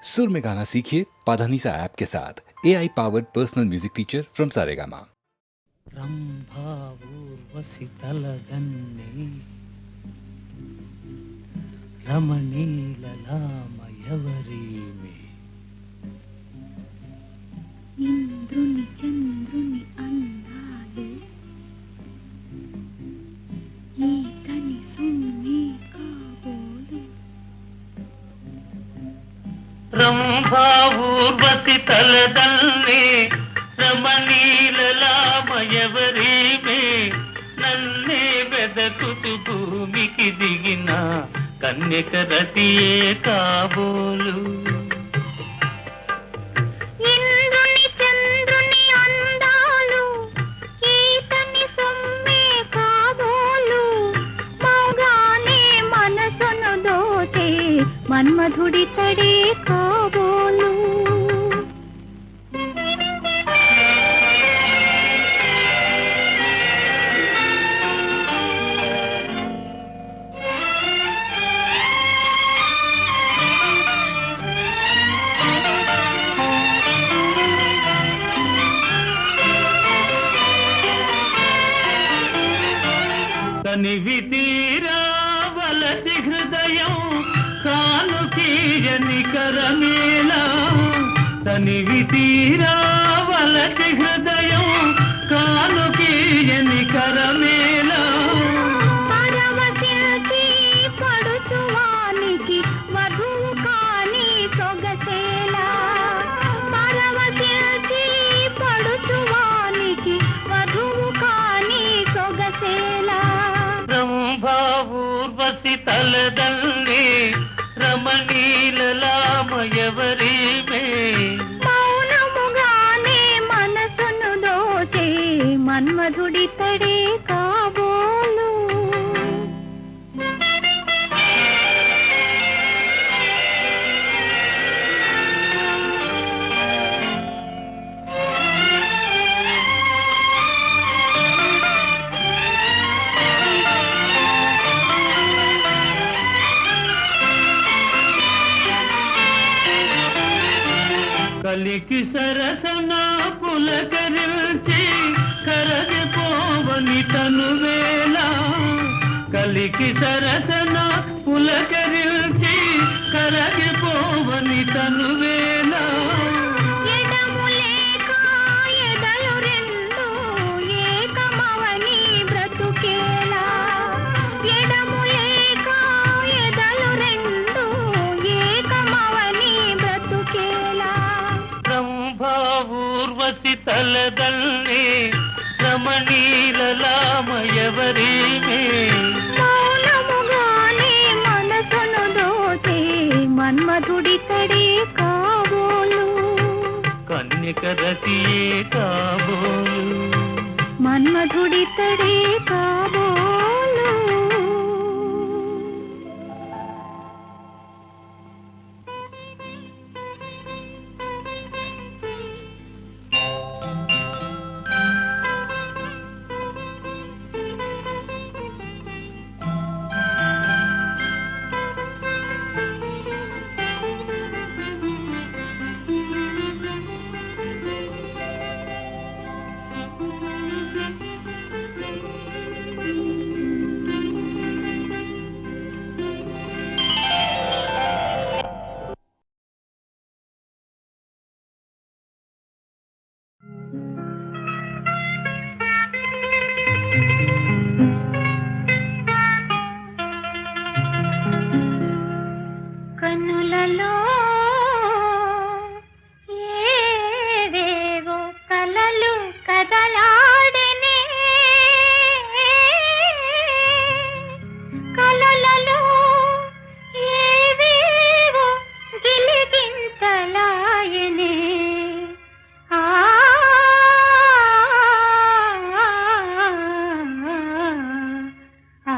सुर में गाना सीखिए पाधानीसा ऐप के साथ AI powered personal music teacher from Saregama. Rambha Urvashi తలదన్ని రమణీలలామయవరీమి ఇంద్రుని చంద్రుని అందాలు ఈతని సున్ని కాబోలు రంభా ఊర్వశి తలదన్ని రమణీలలామయవరీమి నన్నే వెదకుతు భూమికి దిగిన కన్యక రతియే కాబోలు ఇంద్రుని చంద్రుని అందాలు ఈతని సొమ్మే కాబోలు మౌగానే మనసును దోచే మన్మధుడి తడే కాబోలు తనివి తీరావలసి హృదయం కానుకీయని కరమేలా తనివి తీరావలసి హృదయం కానుకీయని కరమేలా పరవశిల్చి పడుచువానికి వధువు కాని సొగసేలా పరవశిల్చి పడుచువానికి వధువు కాని సొగసేలా రంభా ఊర్వశి తలదల్లి రమణీలలామయవరీమే మౌనముగానే మనసును దోచే మన్మధుడి తడే కాబోలు కలికి సరసన పులకరిల్చి కరగిపోవని తనువేళ కలికి సరసన పులకరిల్చి కరగిపోవని తనువేళ ఎడము లేక ఎదలు రెండు ఏకమవని బ్రతుకేలా ఎడము లేక ఎదలు రెండు ఏకమవని బ్రతుకేలా రంభా ఊర్వశి తలదల్లి రమణీలలామయవరీమే మౌనముగానే మనసును దోచే మన్మధుడి తడే కాబోలు కన్యక రతియే కాబోలు మన్మధుడి తడే కాబోలు కనులలో ఏవేవో కలలు కదలాడెనే కలలలో ఏవేవో గిలిగింతలాయనే ఆ ఆ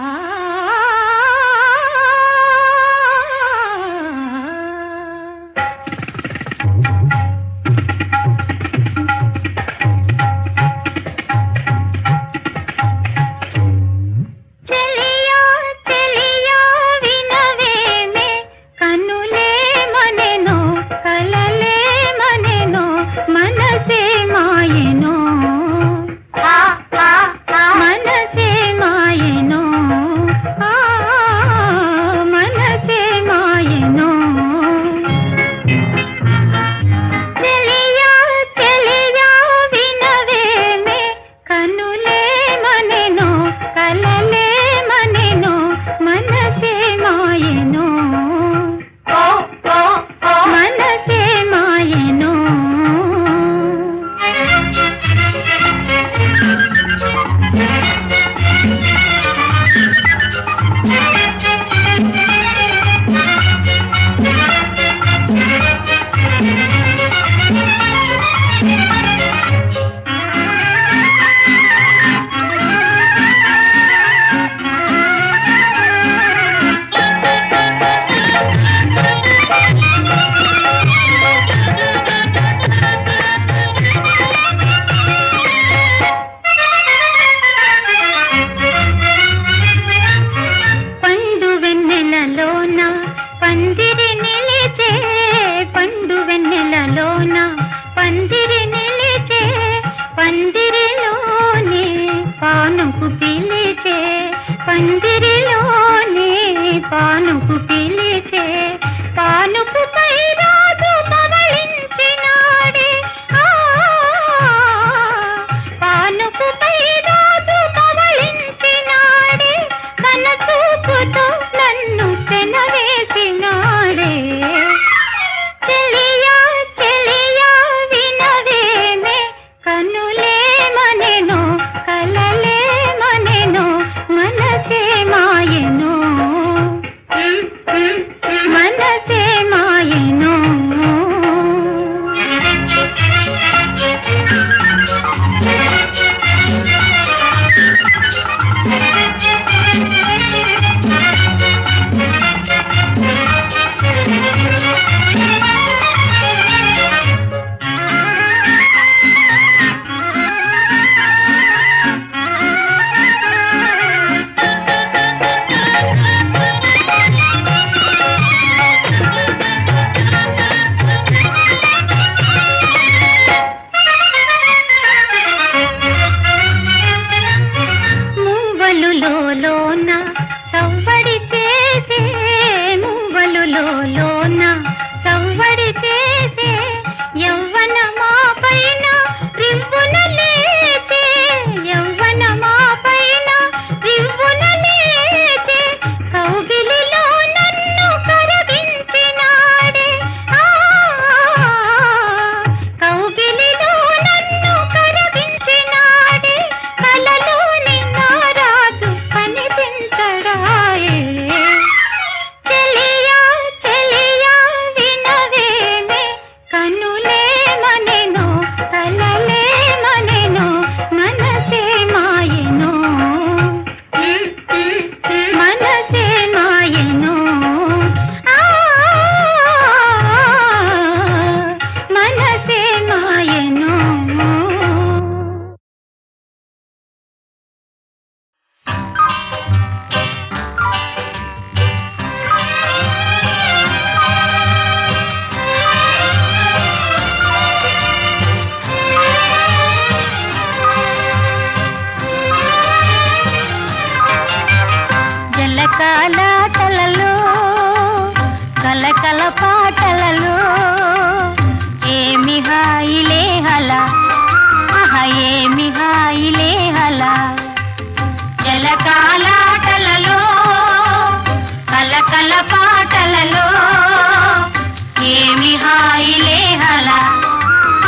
ఏమి హాయిలే హలా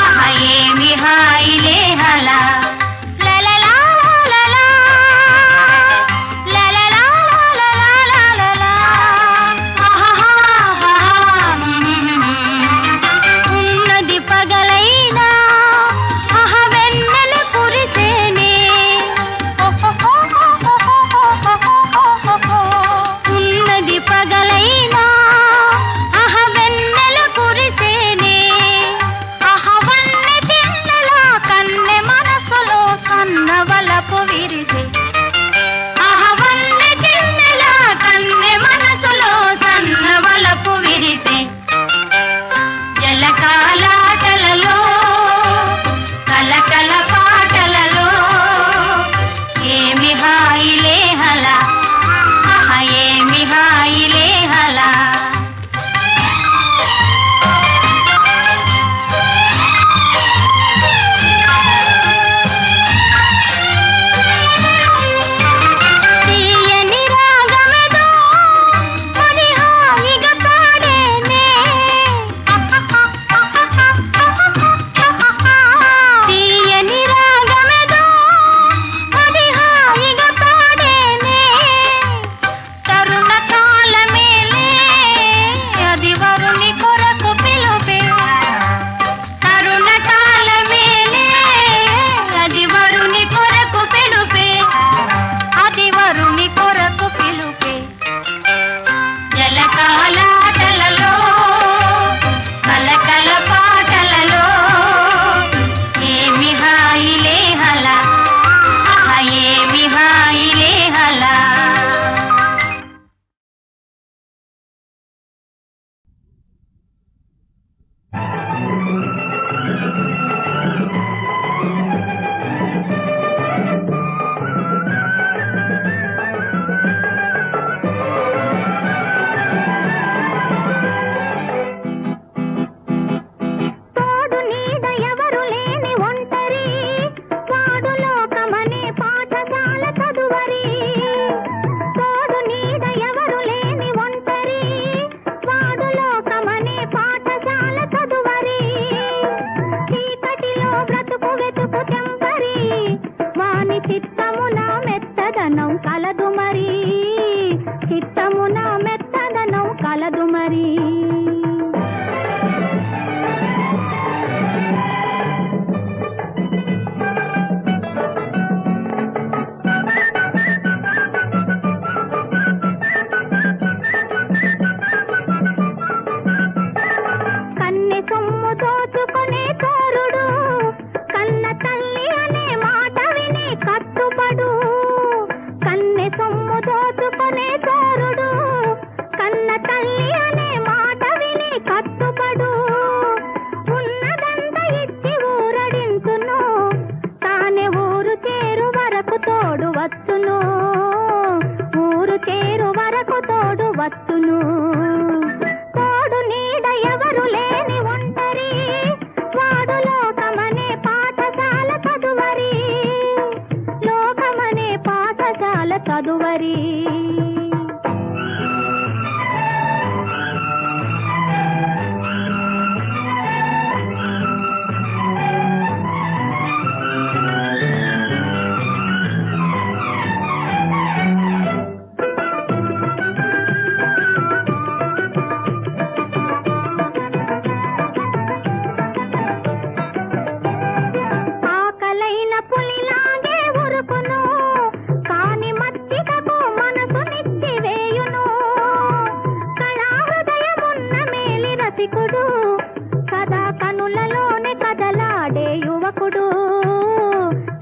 ఆహా ఏమి హాయిలే హలా లలలా లలలా లలలా లలలా ఆహాహా ఉన్నది పగలైనా ఆహా వెన్నెల కురిసేనే ఉన్నది పగలైనా ఆహా వెన్నెల కురిసేనే ఆహా వన్నె చిన్నలా కన్నె మనసులో సన్నవలపు విరిసే ఆహా వన్నె చిన్నలా కన్నె మనసులో సన్నవలపు విరిసే జలకాలాటలలో కలకల పాటలలో ఏమి హాయిలే హలా ఆహా ఏమి హాయిలే హలా తీయని రాగమేదో మరి హాయిగా పాడేనే తీయని రాగమేదో మరి హాయిగా పాడేనే తరుణ కాలమేలే అది వరుని కొరకు పిలుపే తరుణ కాలమేలే అది వరుని కొరకు పిలుపే అది వరుని కొరకు పిలుపే జలకాలాటలలో కలకల పాటలలో ఏమి హాయిలే హలా ఆహా ఏమి హాయిలే హలా తోడు నీడ ఎవరు లేని ఒంటరి వాడు లోకమనే పాఠశాల చదువరి తోడు నీడ ఎవరు లేని ఒంటరి వాడు లోకమనే పాఠశాల చదువరి చీకటిలో బ్రతుకు వెతుకు తెంపరి వాని చిత్తమున మెత్తదనం కలదు మరి చిత్తమున మెత్తదనం కలదు మరి కన్నె సొమ్ము దోచుకునే చోరుడు కన్న తల్లి అనే మాట విని కట్టుబడు కన్నె సొమ్ము దోచుకునే చోరుడు కన్న తల్లి అనే మాట విని కట్టుబడు ఉన్నదంతా ఇచ్చి ఊరడించును తానే ఊరు చేరు వరకు తోడు వచ్చును ఊరు చేరు వరకు తోడు వచ్చును తోడు నీడ ఎవరు లేని ఒంటరి వాడు లోకమనే పాఠశాల చదువరి లోకమనే పాఠశాల చదువరి ఆకలైన పులిలాగే ఉరుకును కాని మచ్చికకు మనసునిచ్చి వేయును కళా హృదయమున్న మేలి రసికుడు కదా కనులలోనే కదలాడే యువకుడు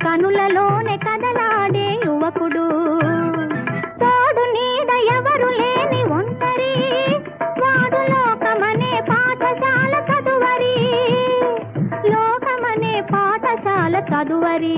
కనులలోనే కదలాడే యువకుడు తోడు నీడ ఎవరు లేని ఒంటరి వాడు లోకమనే పాఠశాల చదువరి లోకమనే పాఠశాల చదువరి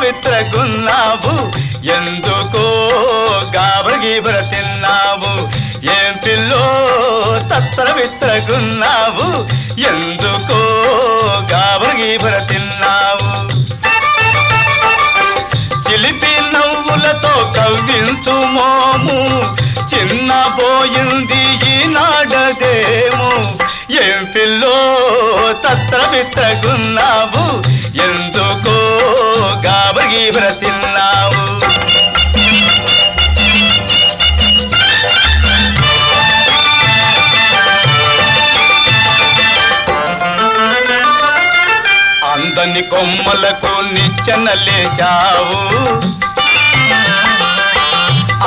విత్రగున్నావు ఎందుకో గాబర గీబర తిన్నావు ఏం పిల్లో తత్తర విత్రగున్నావు ఎందుకో గాబర గీబర తిన్నావు చిలిపి నవ్వులతో కవ్వించు మోము చిన్నబోయింది ఈనాడదేమో ఏం పిల్లో తత్ర విత్రగున్నావు ఎందుకో గాబర గీబర తిన్నావు అందని కొమ్మలకు నిచ్చెనలేశావు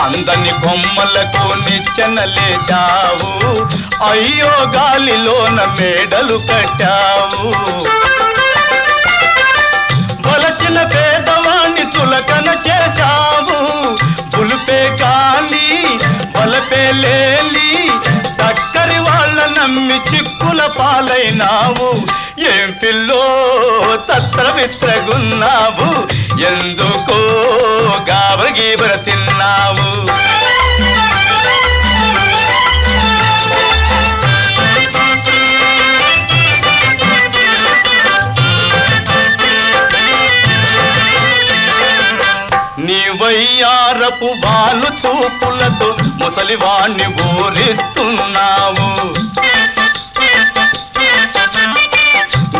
అందని కొమ్మలకు నిచ్చెనలేశావు అయ్యో గాలిలోన మేడలు కట్టావు వలచిన పేదవాణ్ణి చులకన చేశావు పులుపే గాలి బలపే లేలి చక్కరి వాళ్ళ నమ్మి చిక్కుల పాలైనావు ఏం పిల్లో తత్ర విత్రగున్నావు ఎందుకో గాబర గీబర తిన్నావు నీ వయ్యారపు బాలు చూపులతో ముసలివాణ్ణి ఊరిస్తున్నావు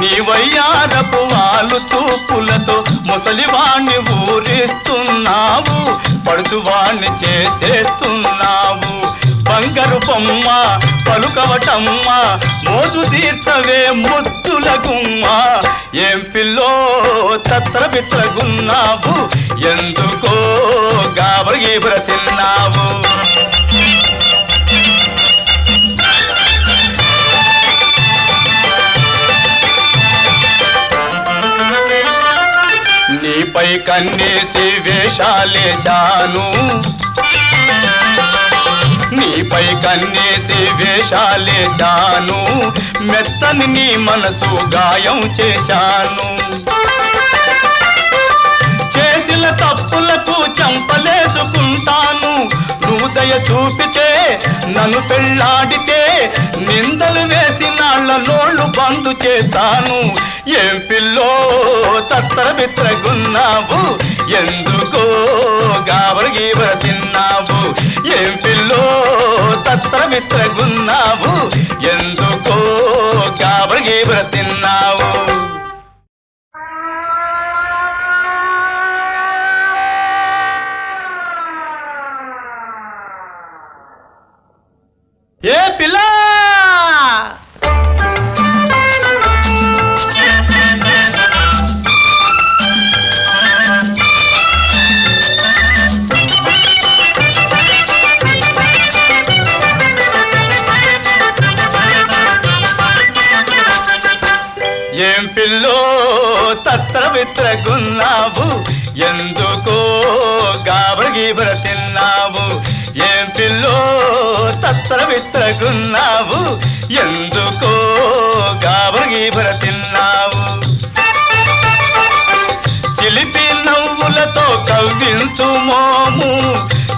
నీ వయ్యారపు వాలు చూపులతో ముసలివాణ్ణి ఊరిస్తున్నావు పడుచువాణ్ణి చేసేస్తున్నావు బంగారు బొమ్మ పలుకవటమ్మ మోజు తీర్చవే ముద్దుల గుమ్మ ఏం పిల్లో తత్ర బిత్రగున్నావు ఎందుకో గాబర గీబర తిన్నావు నీపై కన్నేసి వేషాలేశాను నీపై కన్నేసి వేషాలేశాను మెత్తని నీ మనసు గాయం చేశాను చేసిన తప్పులకు చంపలేసుకుంటాను నువ్వు దయ చూపితే నన్ను పెళ్ళాడితే నిందలు వేసి నాళ్ళ నోళ్ళు బందు చేస్తాను ఏం పిల్లో తత్తర బిత్రగున్నావు ఎందుకో గాబర గీబర తిన్నావు ఏం పిల్లో తత్తర బిత్రగున్నావు ఎందుకో గాబర గీబర తిన్నావు ఏ పిల్ల ఏం పిల్లో తత్తర విత్రగున్నావు ఎందుకో గాబర గీబర తిన్నావు ఏం పిల్లో తత్తర విత్రగున్నావు ఎందుకో గాబర గీబర తిన్నావు చిలిపి నవ్వులతో కవ్వించు మోము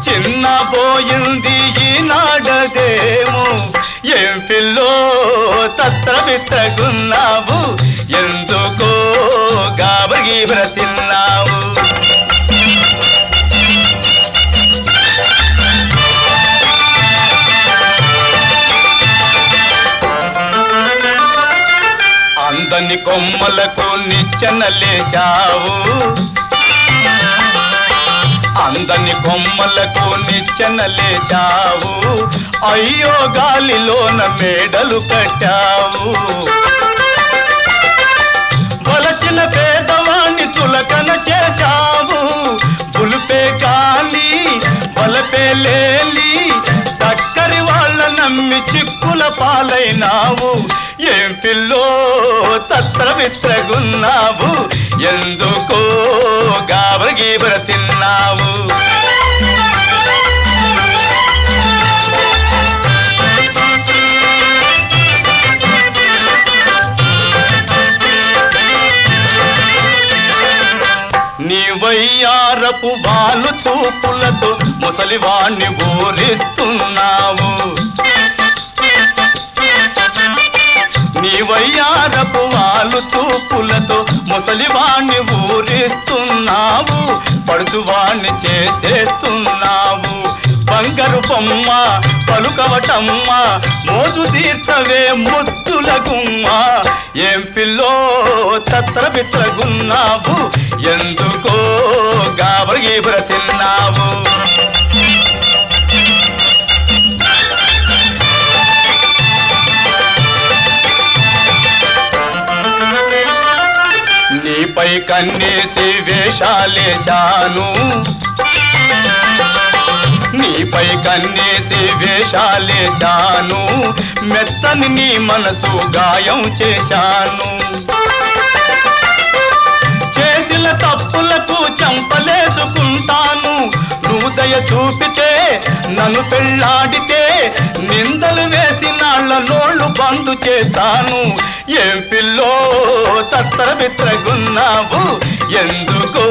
చిన్నబోయింది ఈనాడదేమో ఏం పిల్లో తత్ర విత్రగున్నావు ఎందుకో గాబర గీబర తిన్నావు అందని కొమ్మలకు నిచ్చెనలేశావు అందని కొమ్మలకు నిచ్చెనలేశావు అయ్యో గాలిలోన మేడలు కట్టావు వలచిన పేదవాణ్ణి చులకన చేశావు పులుపే గాలి బలపే లేలి చక్కరి వాళ్ళ నమ్మి చిక్కుల పాలైనావు ఏం పిల్లో తత్ర విత్రగున్నావు ఎందుకో గాబర గీబర తిన్నావు నీ వై వయ్యారపు వాలు చూపులతో ముసలివాణ్ణి ఊరిస్తున్నావు. నీ వయ్యారపు వాలు చూపులతో ముసలివాణ్ణి ఊరిస్తున్నావు. పడుచువాణ్ణి చేసేస్తున్నావు. బంగారు బొమ్మ పలుకవటమ్మ మోజు తీర్చవే ముద్దుల గుమ్మ. ఏం పిల్లో తత్ర బిత్రగున్నావు, ఎందుకో గాబరగీబర తిన్నావు. నీపై కన్నేసి వేషాలేశాను, నీపై కన్నేసి వేషాలేశాను. మెత్తని నీ మనసు గాయం చేశాను. చేసిన తప్పులకు చంపలేసుకుంటాను. నువ్వు దయ చూపితే నన్ను పెళ్ళాడితే నిందలు వేసి నాళ్ళ నోళ్ళు బందు చేస్తాను. ఏం పిల్లో తత్తర బిత్రగున్నావు, ఎందుకో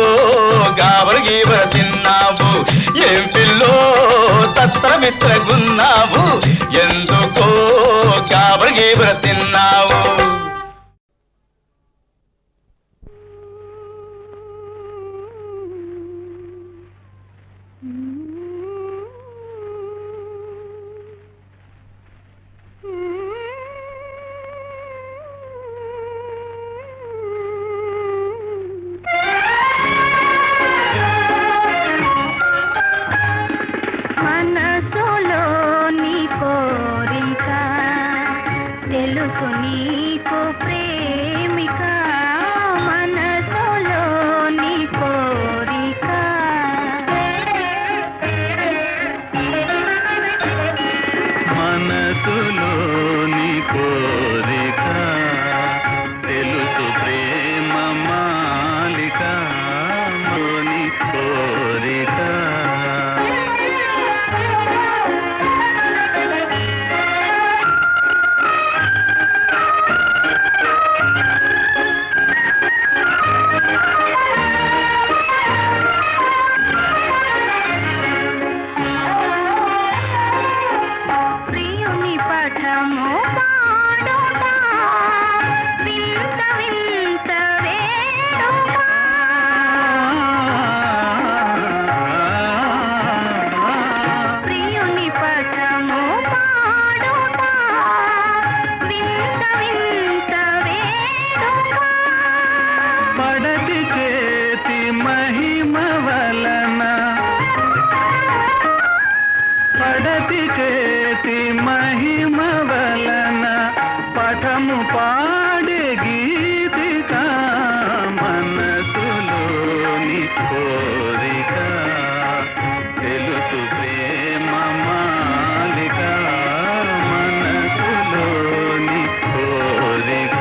గాబరగీబర తిన్నావు. ఏం పిల్లో తత్తర బిత్రగున్నావు, ఎందుకో గాబరగీబర తిన్నావు. మనసులో నీ కోరిక తెలుసు నీకు ప్రేమిక. మనసులో నీ కోరిక మనసులో నీ కోరిక తెలుసు ప్రేమ మాలిక. నీ కోరిక ప్రియుని పఠము పాడుతా వింత వింత వేడుక. ప్రియుని పఠము పాడుతా వింత వింత వేడుక. పడతి చేతి మహిమ వలన, పడతి చేతి మహిమ వలన పఠము పాడే గీతిక. మనసులోని కోరిక తెలుసు ప్రేమ మాలిక. మనసులోని కోరిక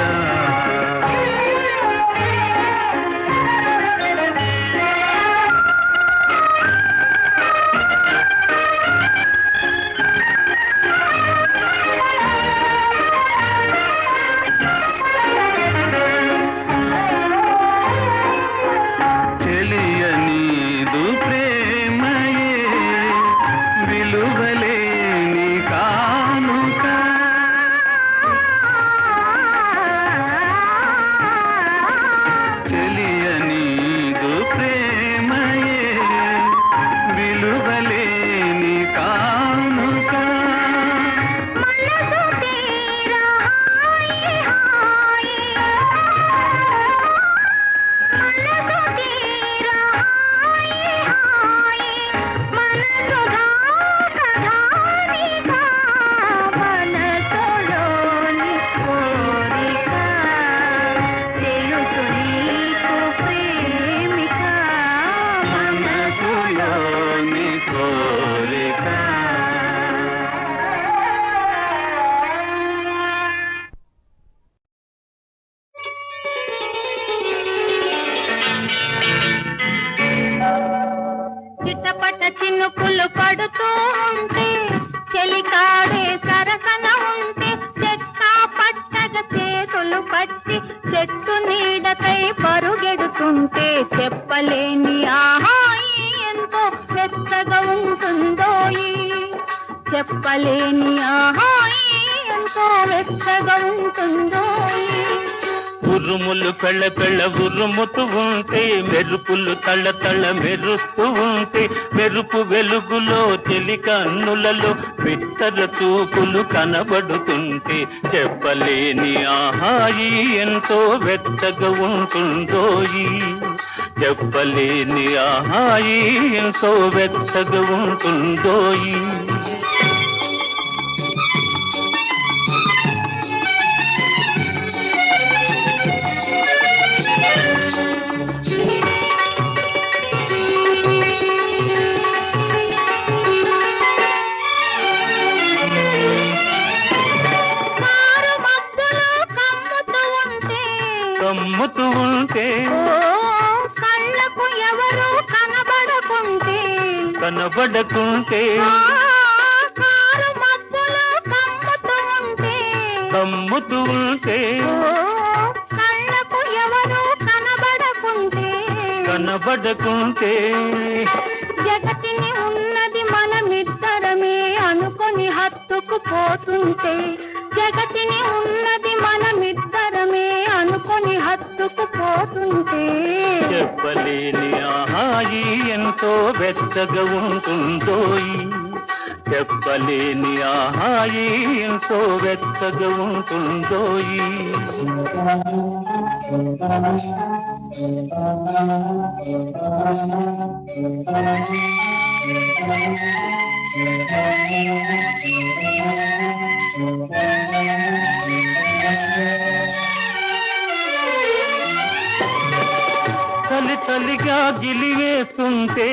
తెలియనీదు ప్రేమయే విలువలేని కానుక. తెలియనీదు ప్రేమయే విలువలేని కానుక. మనసు తీరా హాయి హాయి, మనసు తీరా హాయి హాయి, మనసు గాథ గానిక. మనసులోని కోరిక తెలుసు నీకు ప్రేమిక. మనసులోని కోరిక చిట్టపట్ట చినుకులు పడుతూ ఉంటే చెలికాడే సరసన ఉంటే చెక్క పట్టగ చేతులు పట్టి చెట్టు నీడకై పరుగెడుతుంటే చెప్పలేని ఆహాయి చెప్పలేని ఆహాయి ఎంతో వెచ్చగా ఉంటుందో. ఉరుములు పెళ్ళ పెళ్ళ ఉరుముతూ ఉంటే, మెరుపులు తళ్ళ తళ్ళ మెరుస్తూ ఉంటే, మెరుపు వెలుగులో చెలి కన్నులలో బిత్తర చూపులు కనబడుతుంటే, చెప్పలేని ఆహాయి ఎంతో వెచ్చగా ఉంటుందోయి. చెప్పలేని ఆహాయి ఎంతో వెచ్చగా ఉంటుందోయి. కమ్ముతూ ఉంటే, కళ్ళకు ఎవరు కనబడకుంటే, కనబడకుంటే, కారు మధ్యలో కమ్ముతూ ఉంటే, కళ్ళకు ఎవరు కనబడకుంటే, కనబడకుంటే, జగతిని ఉన్నది మనమిద్దరమే అనుకొని హత్తుకు పోతుంటే, జగతిని ఉన్నది మనమిద్దరమే అనుకొని హత్తుకు పోతుంటే, చెప్పలేని ఆహాయి ఎంతో వెచ్చగా ఉంటుందోయి. చెప్పలేని ఆహాయి ఎంతో వెచ్చగా ఉంటుందోయి. చలి చలిగా గిలివేస్తుంటే,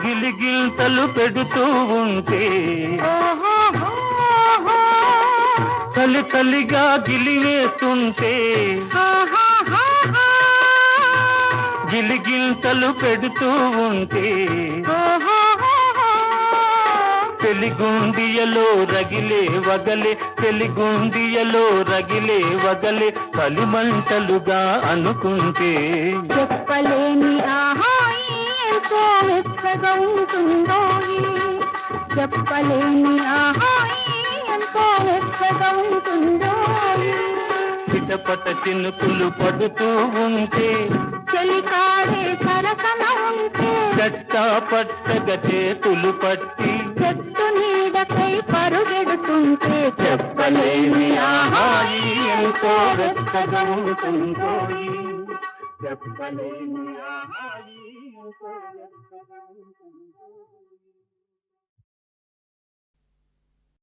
గిలిగిల్తలు పెడుతూ ఉంటే, చలి చలిగా గిలివేస్తుంటే, గిలిగిల్తలు పెడుతూ ఉంటే, తెలుగుండియలో రగిలే వగలే, తెలుగుండియలో రగిలే వగలే, కలిమంటలుగా అనుకుంటే, చెప్పలేని ఆహాయి ఎంతో వెచ్చగా ఉంటుందో. చెప్పలేని ఆహాయి ఎంతో వెచ్చగా ఉంటుందో. చిటపట చినుకులు పడుతూ ఉంటే, చెలికాడే సరసన ఉంటే, గట్టా పట్టగా చేతులు పట్టి, చెట్టు నీడకై పరుగెడుతుంటే, చెప్పలేని ఆహాయి ఎంతో వెచ్చగా ఉంటుందోయి. చెప్పలేని ఆహాయి ఎంతో వెచ్చగా ఉంటుందోయి.